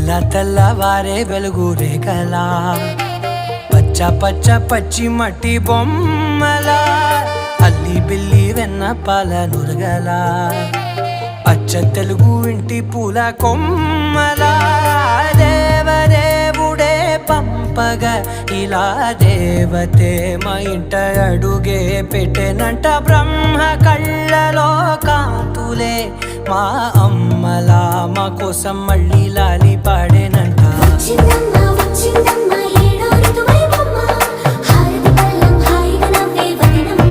తెల్ల తెల్లవారే వెలుగు రేఖలా పచ్చ పచ్చ పచ్చి మట్టి బొమ్మలా అల్లి బిల్లి వెన్న పాల నురగలా అచ్చ తెలుగు ఇంటి పూల కొమ్మలా దేవదేవుడే పంపగా ఇలా దేవతే మా ఇంట అడుగే పెట్టెనంట బ్రహ్మ కళ్ళలో కాంతులే మా అమ్మలా మా కోసం మళ్ళీ లాలి పాడేనంట.